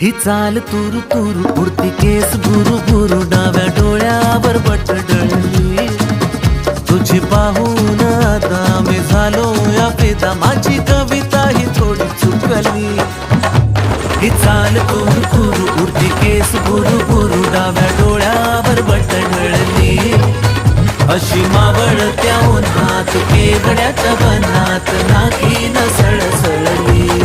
ही चाल तुरु तुरु उडती केस बुरु बुरु डाव्या डोळ्यावर बटडळली तुझी पाहून आता मी झालो या फिदा माझी कविता ही थोडी चुकली ही चाल तुरु तुरु उडती केस बुरु बुरु डाव्या डोळ्यावर बटडळली अशी मावळत्या उन्हात केवड्याच्या बनात नाकी न सळसळली